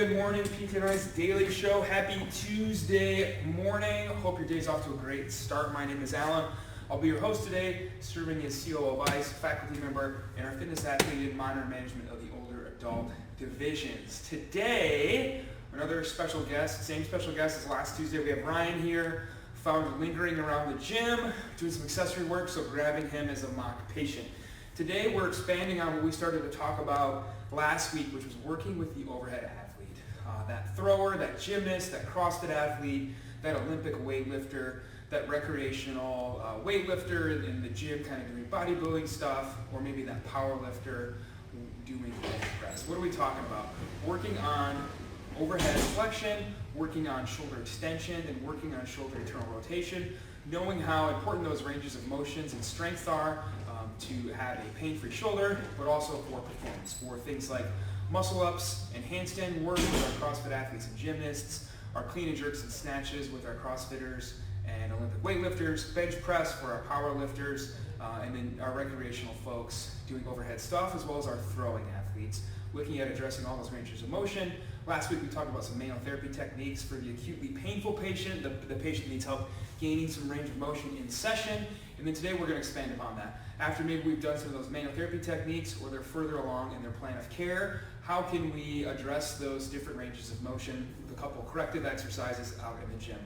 good morning, PKNI's Daily Show. Happy Tuesday morning. Hope your day's off to a great start. My name is Alan. I'll be your host today, serving as COO Vice, faculty member, and our fitness athlete and monitor management of the older adult divisions. Today, another special guest, same special guest as last Tuesday. We have Ryan here, found lingering around the gym, doing some accessory work, so grabbing him as a mock patient. Today, we're expanding on what we started to talk about last week, which was working with the overhead athlete. That thrower, that gymnast, that CrossFit athlete, that Olympic weightlifter, that recreational weightlifter in the gym kind of doing bodybuilding stuff, or maybe that power lifter doing bench press. What are we talking about? Working on overhead flexion, working on shoulder extension, and working on shoulder internal rotation, knowing how important those ranges of motions and strength are to have a pain-free shoulder, but also for performance, for things like muscle ups and handstand work with our CrossFit athletes and gymnasts, our clean and jerks and snatches with our CrossFitters and Olympic weightlifters, bench press for our power lifters, and then our recreational folks doing overhead stuff, as well as our throwing athletes, looking at addressing all those ranges of motion. Last week we talked about some manual therapy techniques for the acutely painful patient, the patient needs help gaining some range of motion in session, and then today we're going to expand upon that. After maybe we've done some of those manual therapy techniques, or they're further along in their plan of care, how can we address those different ranges of motion with a couple corrective exercises out in the gym?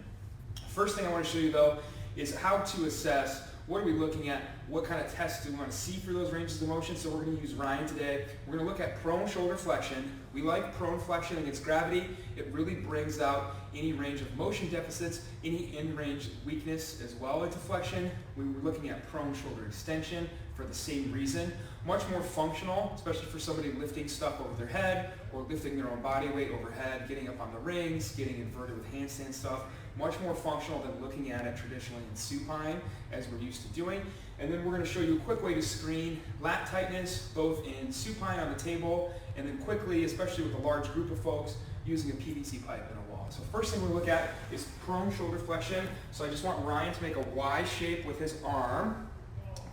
First thing I want to show you though is how to assess what are we looking at, what kind of tests do we want to see for those ranges of motion. So we're going to use Ryan today. We're going to look at prone shoulder flexion. We like prone flexion against gravity. It really brings out any range of motion deficits, any in-range weakness as well into flexion. We were looking at prone shoulder extension for the same reason. Much more functional, especially for somebody lifting stuff over their head or lifting their own body weight overhead, getting up on the rings, getting inverted with handstand stuff. Much more functional than looking at it traditionally in supine as we're used to doing. And then we're going to show you a quick way to screen lat tightness, both in supine on the table, and then quickly, especially with a large group of folks, using a PVC pipe in a wall. So first thing we're going to look at is prone shoulder flexion. So I just want Ryan to make a Y shape with his arm.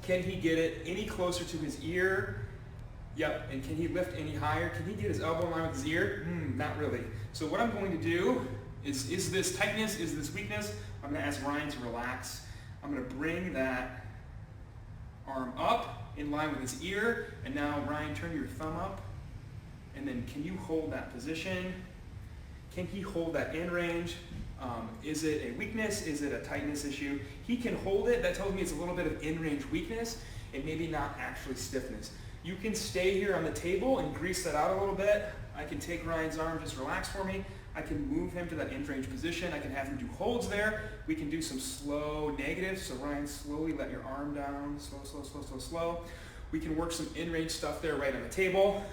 Can he get it any closer to his ear? Yep. And can he lift any higher? Can he get his elbow in line with his ear? Not really. So what I'm going to do is this tightness, is this weakness? I'm going to ask Ryan to relax. I'm going to bring that arm up in line with his ear. And now Ryan, turn your thumb up. And then can you hold that position? Can he hold that in range? Is it a weakness? Is it a tightness issue? He can hold it. That tells me it's a little bit of in-range weakness and maybe not actually stiffness. You can stay here on the table and grease that out a little bit. I can take Ryan's arm, just relax for me. I can move him to that in-range position. I can have him do holds there. We can do some slow negatives. So Ryan, slowly let your arm down. Slow, slow, slow, slow, slow. We can work some in-range stuff there right on the table.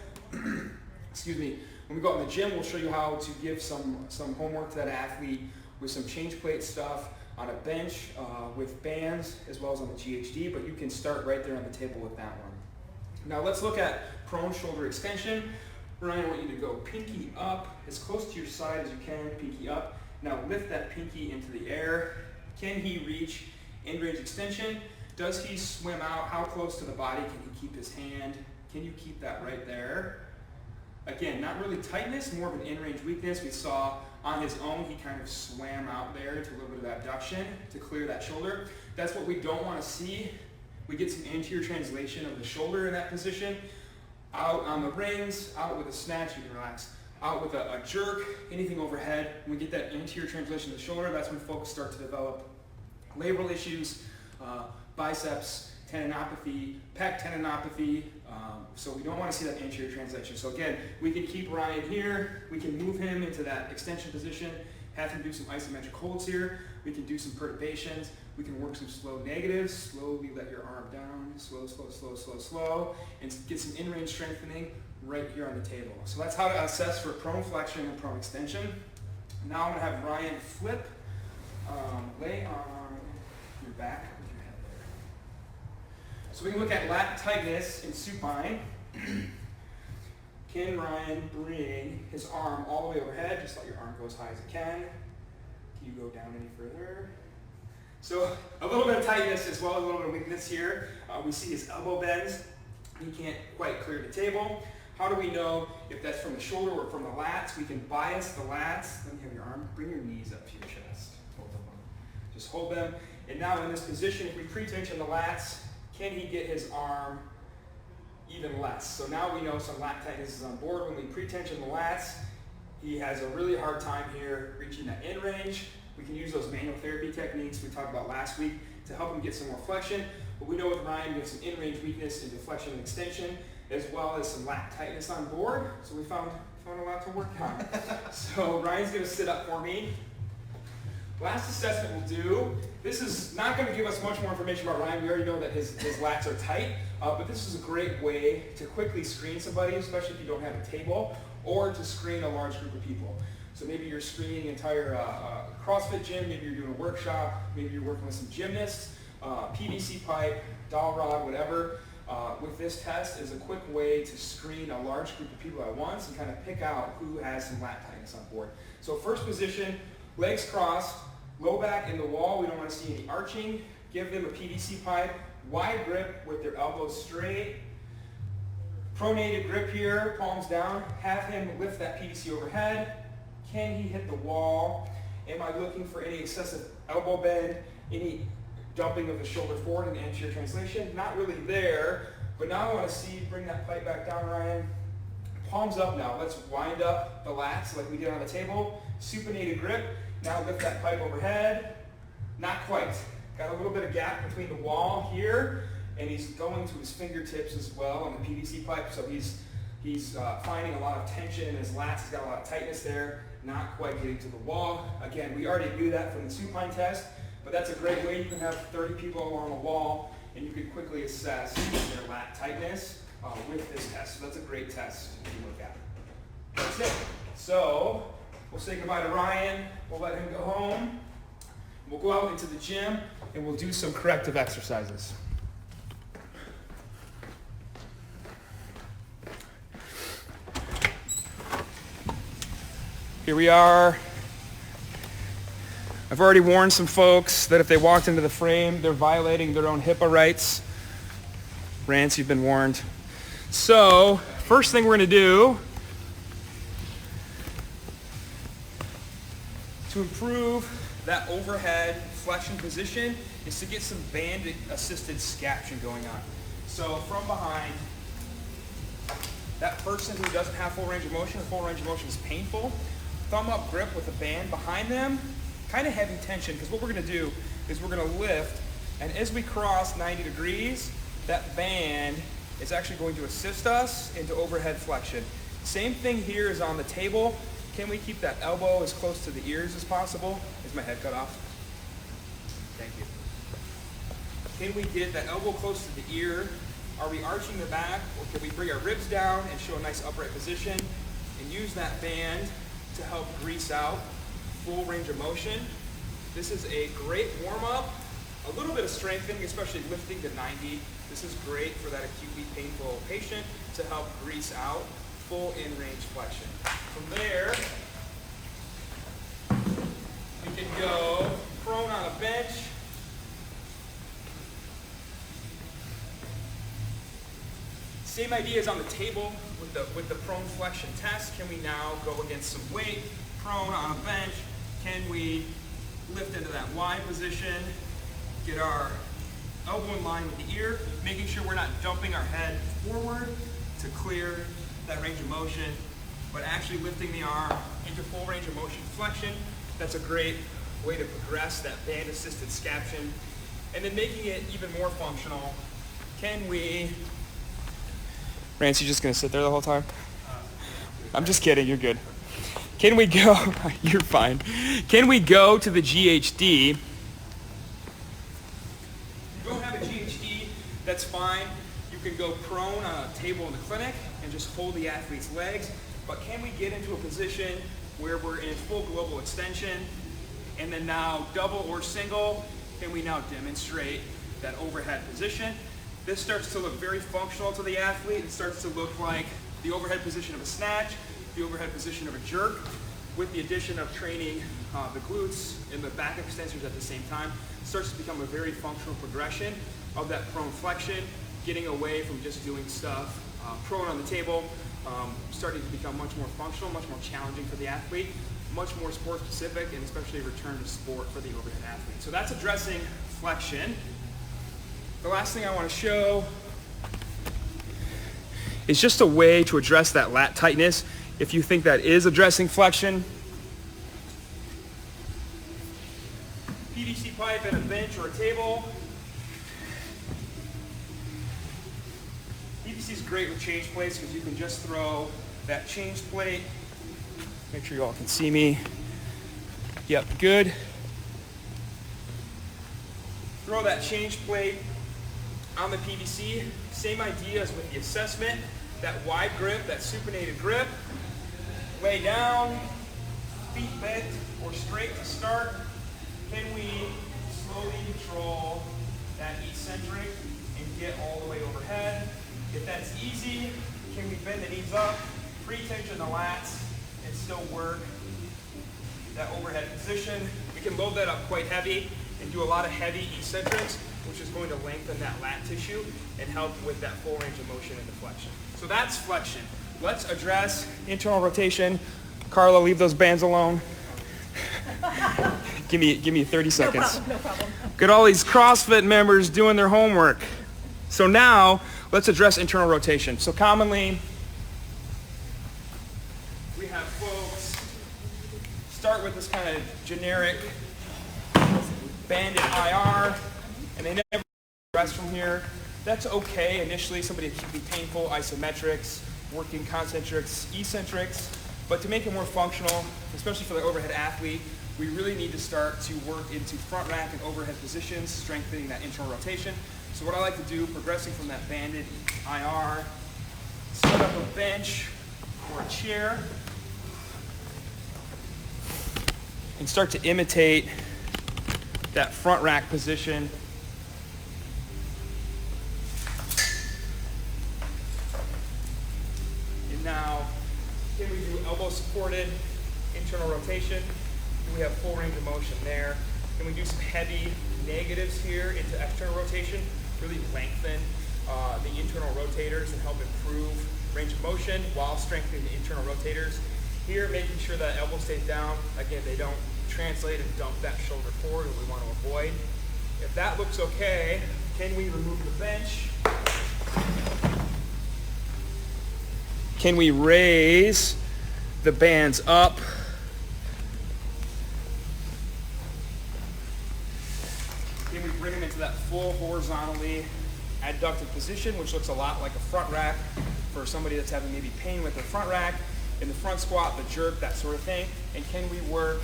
Excuse me. When we go out in the gym, we'll show you how to give some homework to that athlete with some change plate stuff on a bench with bands, as well as on the GHD, but you can start right there on the table with that one. Now let's look at prone shoulder extension. Ryan, I want you to go pinky up, as close to your side as you can, pinky up. Now lift that pinky into the air. Can he reach in-range extension? Does he swim out? How close to the body can he keep his hand? Can you keep that right there? Again, not really tightness, more of an in-range weakness. We saw on his own, he kind of swam out there to a little bit of abduction to clear that shoulder. That's what we don't want to see. We get some anterior translation of the shoulder in that position. Out on the rings, out with a snatch, you can relax. Out with a jerk, anything overhead. When we get that anterior translation of the shoulder, that's when folks start to develop labral issues, biceps tendinopathy, pec tendinopathy. So we don't want to see that anterior translation. So again, we can keep Ryan here. We can move him into that extension position, have him do some isometric holds here. We can do some perturbations. We can work some slow negatives. Slowly let your arm down. Slow, slow, slow, slow, slow. And get some in-range strengthening right here on the table. So that's how to assess for prone flexion and prone extension. Now I'm going to have Ryan flip, lay on your back. So we can look at lat tightness in supine. Can Ryan bring his arm all the way overhead? Just let your arm go as high as it can. Can you go down any further? So a little bit of tightness as well as a little bit of weakness here. We see his elbow bends. He can't quite clear the table. How do we know if that's from the shoulder or from the lats? We can bias the lats. Let me have your arm. Bring your knees up to your chest. Hold them up. Just hold them. And now in this position, if we pre-tension the lats, can he get his arm even less? So now we know some lat tightness is on board. When we pre-tension the lats, he has a really hard time here reaching that in range. We can use those manual therapy techniques we talked about last week to help him get some more flexion. But we know with Ryan, we have some in-range weakness in deflection and extension, as well as some lat tightness on board. So we found a lot to work on. So Ryan's going to sit up for me. Last assessment we'll do. This is not going to give us much more information about Ryan. We already know that his lats are tight, but this is a great way to quickly screen somebody, especially if you don't have a table, or to screen a large group of people. So maybe you're screening an entire CrossFit gym, maybe you're doing a workshop, maybe you're working with some gymnasts, PVC pipe, dowel rod, whatever. With this test is a quick way to screen a large group of people at once and kind of pick out who has some lat tightness on board. So first position, legs crossed, low back in the wall. We don't want to see any arching. Give them a PVC pipe, wide grip with their elbows straight. Pronated grip here, palms down. Have him lift that PVC overhead. Can he hit the wall? Am I looking for any excessive elbow bend, any dumping of the shoulder forward in the anterior translation? Not really there, but now I want to see, bring that pipe back down, Ryan. Palms up now. Let's wind up the lats like we did on the table. Supinated grip. Now lift that pipe overhead. Not quite. Got a little bit of gap between the wall here, and he's going to his fingertips as well on the PVC pipe, so he's finding a lot of tension in his lats. He's got a lot of tightness there, not quite getting to the wall. Again, we already knew that from the supine test, but that's a great way. You can have 30 people along a wall, and you can quickly assess their lat tightness with this test. So that's a great test to look at. That's it. So we'll say goodbye to Ryan. We'll let him go home. We'll go out into the gym, and we'll do some corrective exercises. Here we are. I've already warned some folks that if they walked into the frame, they're violating their own HIPAA rights. Rance, you've been warned. So, first thing we're going to do to improve that overhead flexion position is to get some band-assisted scaption going on. So, from behind, that person who doesn't have full range of motion, or full range of motion is painful, thumb up grip with a band behind them, kind of heavy tension, because what we're going to do is we're going to lift, and as we cross 90 degrees, that band is actually going to assist us into overhead flexion. Same thing here is on the table. Can we keep that elbow as close to the ears as possible? Is my head cut off? Thank you. Can we get that elbow close to the ear? Are we arching the back, or can we bring our ribs down and show a nice upright position and use that band to help grease out full range of motion? This is a great warm-up, a little bit of strengthening, especially lifting to 90. This is great for that acutely painful patient to help grease out full in-range flexion. From there, we can go prone on a bench. Same idea as on the table with the prone flexion test. Can we now go against some weight, prone on a bench? Can we lift into that Y position, get our elbow in line with the ear, making sure we're not dumping our head forward to clear that range of motion, but actually lifting the arm into full range of motion flexion. That's a great way to progress that band-assisted scaption. And then making it even more functional, can we... Rance, you just going to sit there the whole time? I'm just kidding, you're good. Can we go, you're fine. Can we go to the GHD? If you don't have a GHD, that's fine. You can go prone on a table in the clinic and just hold the athlete's legs. But can we get into a position where we're in full global extension, and then now double or single, can we now demonstrate that overhead position? This starts to look very functional to the athlete. It starts to look like the overhead position of a snatch, the overhead position of a jerk, with the addition of training the glutes and the back extensors at the same time. It starts to become a very functional progression of that prone flexion, getting away from just doing stuff prone on the table starting to become much more functional, much more challenging for the athlete, much more sport specific, and especially a return to sport for the overhead athlete. So that's addressing flexion. The last thing I want to show is just a way to address that lat tightness. If you think that is addressing flexion, PVC pipe and a bench or a table. PVC is great with change plates because you can just throw that change plate. Make sure you all can see me. Yep, good. Throw that change plate on the PVC. Same idea as with the assessment. That wide grip, that supinated grip. Lay down, feet bent or straight to start. Can we slowly control that eccentric and get all the way overhead? If that's easy, can we bend the knees up, pre-tension the lats, and still work that overhead position? We can load that up quite heavy and do a lot of heavy eccentrics, which is going to lengthen that lat tissue and help with that full range of motion and deflection. So that's flexion. Let's address internal rotation. Carla, leave those bands alone. Give me 30 seconds. No problem. Get all these CrossFit members doing their homework. So now, let's address internal rotation. So commonly, we have folks start with this kind of generic banded IR, and they never progress from here. That's okay initially. Somebody can be painful, isometrics, working concentrics, eccentrics, but to make it more functional, especially for the overhead athlete, we really need to start to work into front rack and overhead positions, strengthening that internal rotation. So what I like to do, progressing from that banded IR, set up a bench or a chair, and start to imitate that front rack position. And now, can we do elbow supported internal rotation? Do we have full range of motion there? Can we do some heavy negatives here into external rotation? Really lengthen the internal rotators and help improve range of motion while strengthening the internal rotators. Here, making sure that elbow stays down. Again, they don't translate and dump that shoulder forward, that we want to avoid. If that looks okay, can we remove the bench? Can we raise the bands up? Can we bring them into that full horizontally adducted position, which looks a lot like a front rack for somebody that's having maybe pain with their front rack, in the front squat, the jerk, that sort of thing. And can we work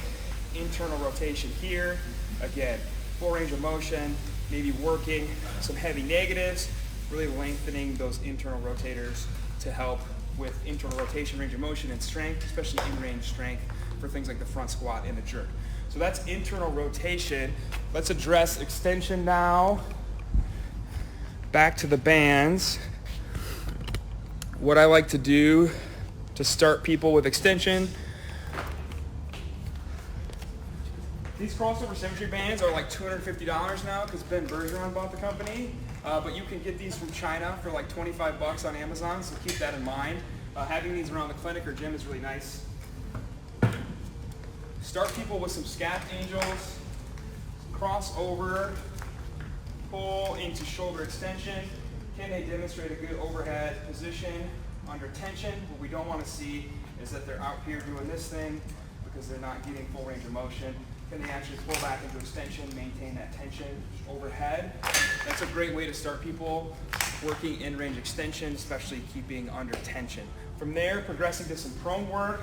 internal rotation here? Again, full range of motion, maybe working some heavy negatives, really lengthening those internal rotators to help with internal rotation, range of motion, and strength, especially in-range strength for things like the front squat and the jerk. So that's internal rotation. Let's address extension now. Back to the bands. What I like to do to start people with extension, these crossover symmetry bands are like $250 now because Ben Bergeron bought the company, but you can get these from China for like 25 bucks on Amazon, so keep that in mind. Having these around the clinic or gym is really nice. Start people with some scap angels, cross over, pull into shoulder extension. Can they demonstrate a good overhead position under tension? What we don't want to see is that they're out here doing this thing because they're not getting full range of motion. Can they actually pull back into extension, maintain that tension overhead? That's a great way to start people working in range extension, especially keeping under tension. From there, progressing to some prone work.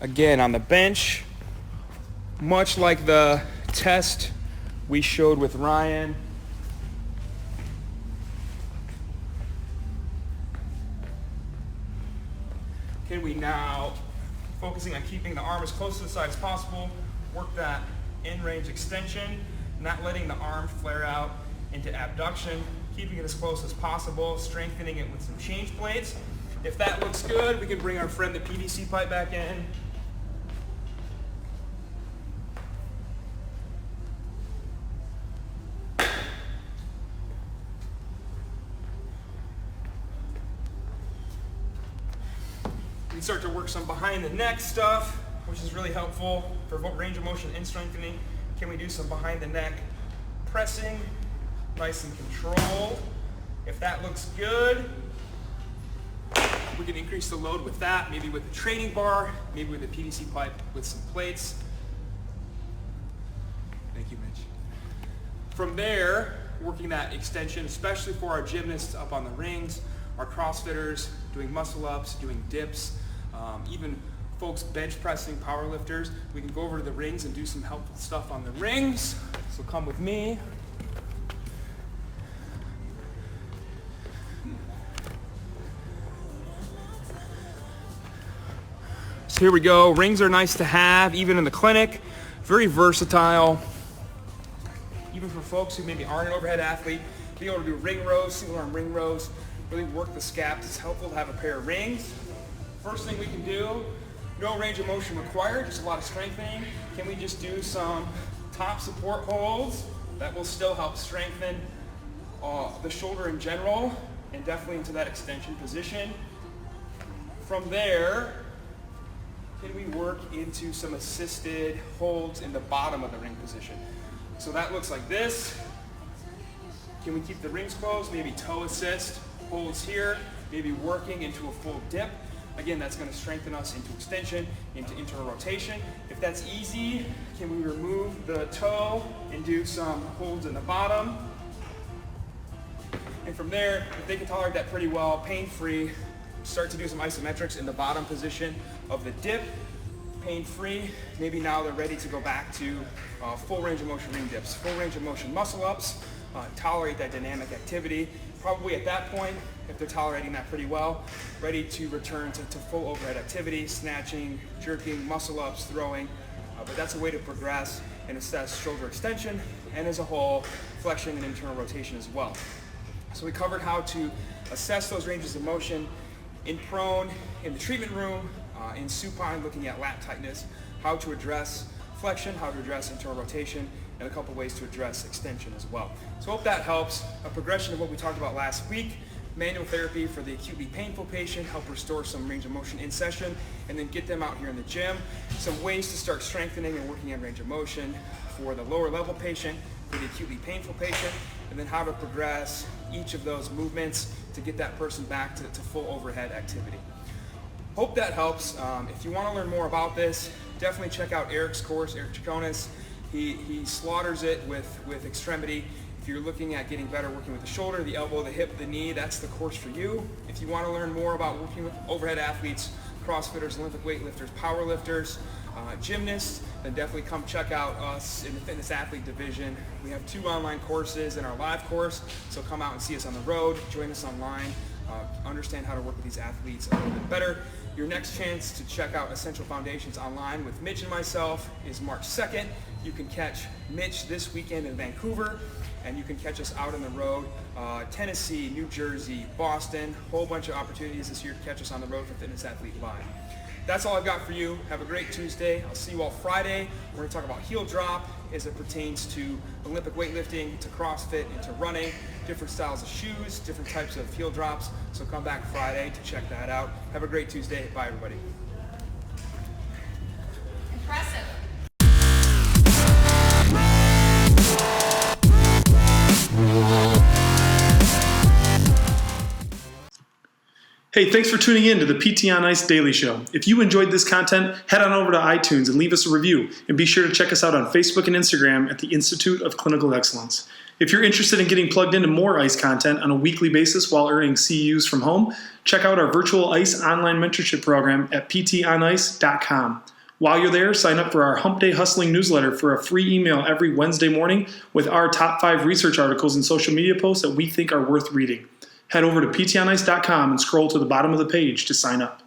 Again, on the bench, much like the test we showed with Ryan. Can we now, focusing on keeping the arm as close to the side as possible, work that in-range extension, not letting the arm flare out into abduction, keeping it as close as possible, strengthening it with some change plates. If that looks good, we can bring our friend the PVC pipe back in. start to work some behind the neck stuff, which is really helpful for range of motion and strengthening. Can we do some behind the neck pressing, nice and controlled? If that looks good, we can increase the load with that, maybe with a training bar, maybe with a PVC pipe with some plates. Thank you, Mitch. From there, working that extension, especially for our gymnasts up on the rings, our CrossFitters doing muscle ups, doing dips, even folks bench pressing, power lifters. We can go over to the rings and do some helpful stuff on the rings. So come with me. So here we go. Rings are nice to have, even in the clinic. Very versatile. Even for folks who maybe aren't an overhead athlete, being able to do ring rows, single arm ring rows, really work the scaps. It's helpful to have a pair of rings. First thing we can do, no range of motion required, just a lot of strengthening. Can we just do some top support holds? That will still help strengthen the shoulder in general, and definitely into that extension position. From there, can we work into some assisted holds in the bottom of the ring position? So that looks like this. Can we keep the rings closed? Maybe toe assist, holds here, maybe working into a full dip. Again, that's going to strengthen us into extension, into internal rotation. If that's easy, can we remove the toe and do some holds in the bottom? And from there, if they can tolerate that pretty well, pain-free, start to do some isometrics in the bottom position of the dip, pain-free. Maybe now they're ready to go back to full range of motion ring dips, full range of motion muscle ups, tolerate that dynamic activity. Probably at that point, if they're tolerating that pretty well, ready to return to full overhead activity, snatching, jerking, muscle ups, throwing. But that's a way to progress and assess shoulder extension, and as a whole, flexion and internal rotation as well. So we covered how to assess those ranges of motion in prone, in the treatment room, in supine, looking at lat tightness, how to address flexion, how to address internal rotation, and a couple ways to address extension as well. So hope that helps. A progression of what we talked about last week. Manual therapy for the acutely painful patient, help restore some range of motion in session, and then get them out here in the gym. Some ways to start strengthening and working on range of motion for the lower level patient, for the acutely painful patient, and then how to progress each of those movements to get that person back to full overhead activity. Hope that helps. If you want to learn more about this, definitely check out Eric's course, Eric Chaconis. He slaughters it with extremity. If you're looking at getting better working with the shoulder, the elbow, the hip, the knee, that's the course for you. If you want to learn more about working with overhead athletes, CrossFitters, Olympic weightlifters, powerlifters, gymnasts, then definitely come check out us in the fitness athlete division. We have 2 online courses and our live course, so come out and see us on the road, join us online, understand how to work with these athletes a little bit better. Your next chance to check out Essential Foundations online with Mitch and myself is March 2nd. You can catch Mitch this weekend in Vancouver, and you can catch us out on the road, Tennessee, New Jersey, Boston, whole bunch of opportunities this year to catch us on the road for Fitness Athlete Live. That's all I've got for you. Have a great Tuesday. I'll see you all Friday. We're going to talk about heel drop as it pertains to Olympic weightlifting, to CrossFit, and to running, different styles of shoes, different types of heel drops. So come back Friday to check that out. Have a great Tuesday. Bye, everybody. Impressive. Hey, thanks for tuning in to the PT on Ice Daily Show. If you enjoyed this content, head on over to iTunes and leave us a review. And be sure to check us out on Facebook and Instagram at the Institute of Clinical Excellence. If you're interested in getting plugged into more ICE content on a weekly basis while earning CEUs from home, check out our virtual ICE online mentorship program at ptonice.com. While you're there, sign up for our Hump Day Hustling newsletter for a free email every Wednesday morning with our top 5 research articles and social media posts that we think are worth reading. Head over to ptonice.com and scroll to the bottom of the page to sign up.